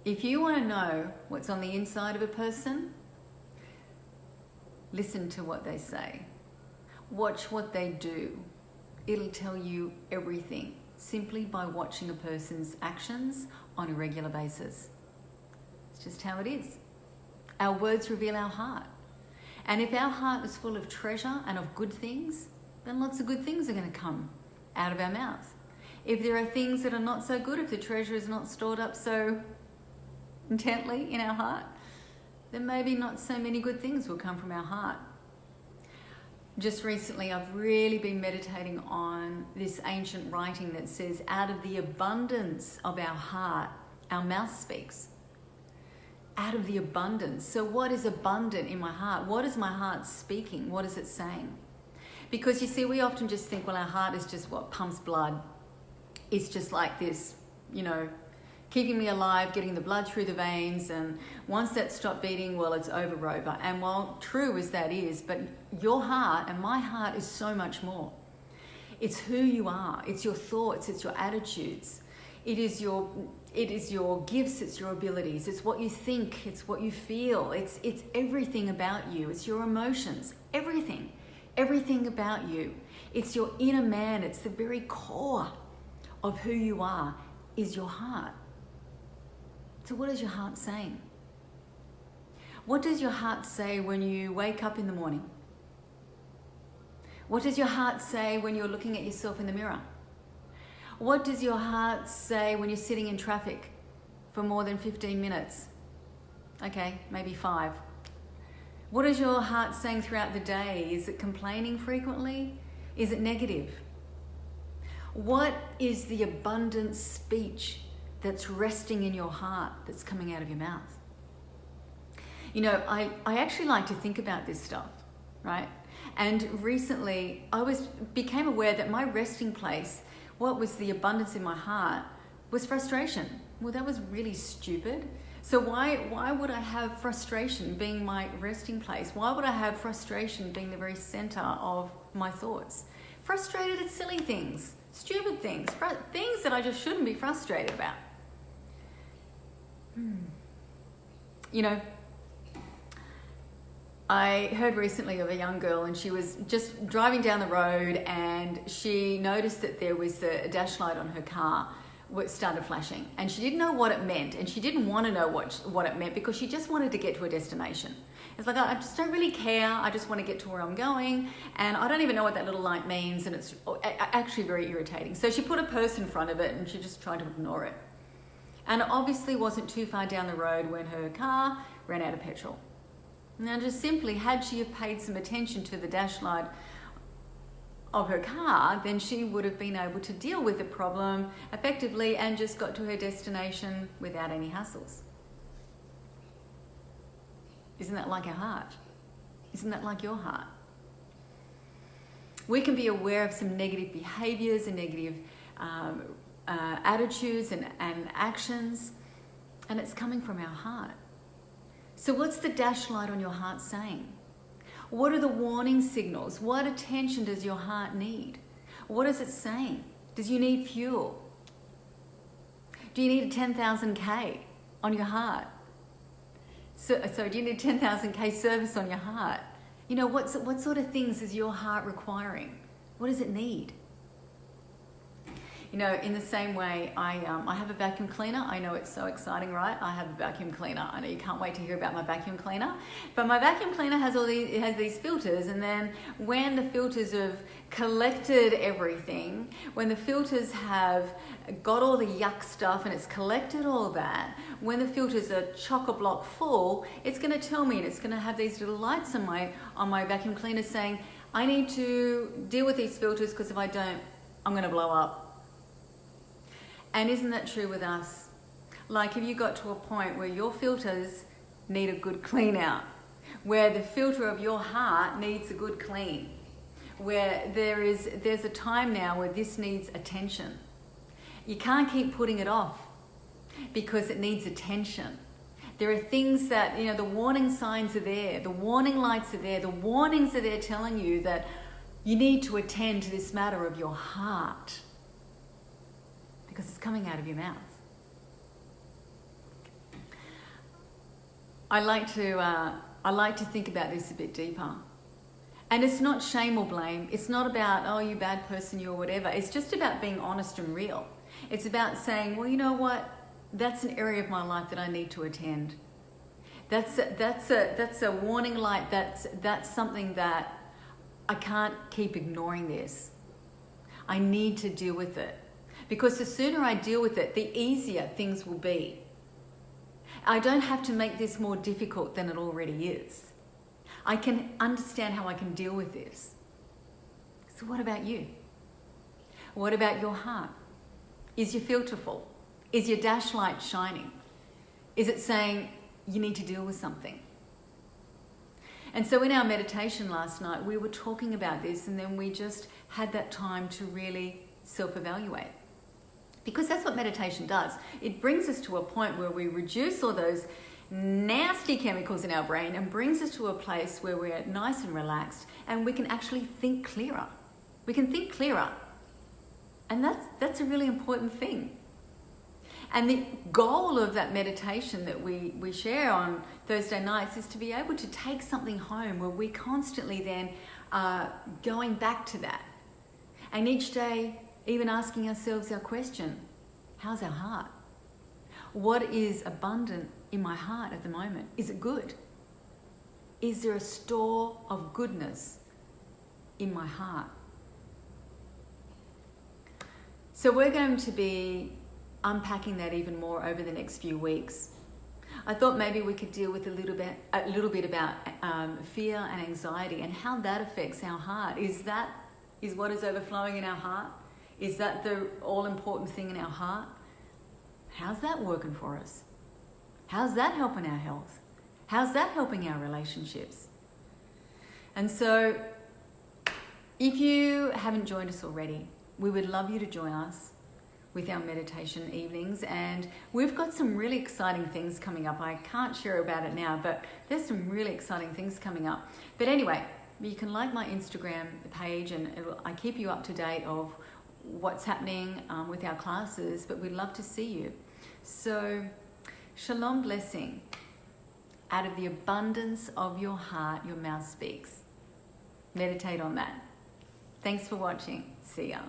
If you want to know what's on the inside of a person, listen to what they say. Watch what they do. It'll tell you everything simply by watching a person's actions on a regular basis. It's just how it is. Our words reveal our heart. And if our heart is full of treasure and of good things, then lots of good things are going to come out of our mouths. If there are things that are not so good, if the treasure is not stored up so intently in our heart, then maybe not so many good things will come from our heart. Just recently, I've really been meditating on this ancient writing that says, out of the abundance of our heart, our mouth speaks. Out of the abundance. So what is abundant in my heart? What is my heart speaking? What is it saying? Because you see, we often just think, well, our heart is just what pumps blood. It's just like this, keeping me alive, getting the blood through the veins, and once that stopped beating, well, it's over. And while true as that is, but your heart and my heart is so much more. It's who you are. It's your thoughts. It's your attitudes. It is your gifts. It's your abilities. It's what you think. It's what you feel. It's everything about you. It's your emotions. Everything about you. It's your inner man. It's the very core of who you are is your heart. So what is your heart saying? What does your heart say when you wake up in the morning? What does your heart say when you're looking at yourself in the mirror? What does your heart say when you're sitting in traffic for more than 15 minutes? Okay, maybe 5. What is your heart saying throughout the day? Is it complaining frequently? Is it negative? What is the abundant speech that's resting in your heart that's coming out of your mouth? I actually like to think about this stuff, right? And recently I became aware that my resting place, what was the abundance in my heart, was frustration. Well, that was really stupid. So why would I have frustration being my resting place? Why would I have frustration being the very center of my thoughts? Frustrated at silly things, stupid things, things that I just shouldn't be frustrated about. I heard recently of a young girl, and she was just driving down the road and she noticed that there was a dash light on her car which started flashing, and she didn't know what it meant, and she didn't want to know what it meant because she just wanted to get to a destination. It's like, I just don't really care. I just want to get to where I'm going, and I don't even know what that little light means, and it's actually very irritating. So she put a purse in front of it and she just tried to ignore it. And it obviously wasn't too far down the road when her car ran out of petrol. Now, just simply, had she have paid some attention to the dash light of her car, then she would have been able to deal with the problem effectively and just got to her destination without any hassles. Isn't that like our heart? Isn't that like your heart? We can be aware of some negative behaviors and negative attitudes and actions, and it's coming from our heart. So what's the dash light on your heart saying? What are the warning signals? What attention does your heart need? What is it saying? Does you need fuel? Do you need a 10,000 K on your heart? So do you need 10,000 K service on your heart? What sort of things is your heart requiring? What does it need? In the same way, I have a vacuum cleaner. I know it's so exciting, right? I have a vacuum cleaner. I know you can't wait to hear about my vacuum cleaner. But my vacuum cleaner has these filters, and then when the filters have collected everything, when the filters have got all the yuck stuff and it's collected all that, when the filters are chock-a-block full, it's going to tell me, and it's going to have these little lights on my vacuum cleaner saying, I need to deal with these filters because if I don't, I'm going to blow up. And isn't that true with us? Like, if you got to a point where your filters need a good clean out, where the filter of your heart needs a good clean, where there's a time now where this needs attention. You can't keep putting it off because it needs attention. There are things that, the warning signs are there, the warning lights are there, the warnings are there telling you that you need to attend to this matter of your heart. Because it's coming out of your mouth. I like to think about this a bit deeper. And it's not shame or blame. It's not about, oh, you bad person, you or whatever. It's just about being honest and real. It's about saying, well, you know what? That's an area of my life that I need to attend. That's a warning light. That's something that I can't keep ignoring this. I need to deal with it. Because the sooner I deal with it, the easier things will be. I don't have to make this more difficult than it already is. I can understand how I can deal with this. So what about you? What about your heart? Is your filter full? Is your dash light shining? Is it saying you need to deal with something? And so in our meditation last night, we were talking about this, and then we just had that time to really self-evaluate. Because that's what meditation does. It brings us to a point where we reduce all those nasty chemicals in our brain and brings us to a place where we're nice and relaxed and we can actually think clearer. We can think clearer. And that's a really important thing. And the goal of that meditation that we share on Thursday nights is to be able to take something home where we constantly then are going back to that. And each day, even asking ourselves our question, how's our heart? What is abundant in my heart at the moment? Is it good? Is there a store of goodness in my heart? So we're going to be unpacking that even more over the next few weeks. I thought maybe we could deal with a little bit about fear and anxiety and how that affects our heart. Is what is overflowing in our heart? Is that the all-important thing in our heart? How's that working for us? How's that helping our health? How's that helping our relationships? And so, if you haven't joined us already, we would love you to join us with our meditation evenings. And we've got some really exciting things coming up. I can't share about it now, but there's some really exciting things coming up. But anyway, you can like my Instagram page, and I keep you up to date of what's happening with our classes, but we'd love to see you. So, shalom blessing. Out of the abundance of your heart, your mouth speaks. Meditate on that. Thanks for watching. See ya.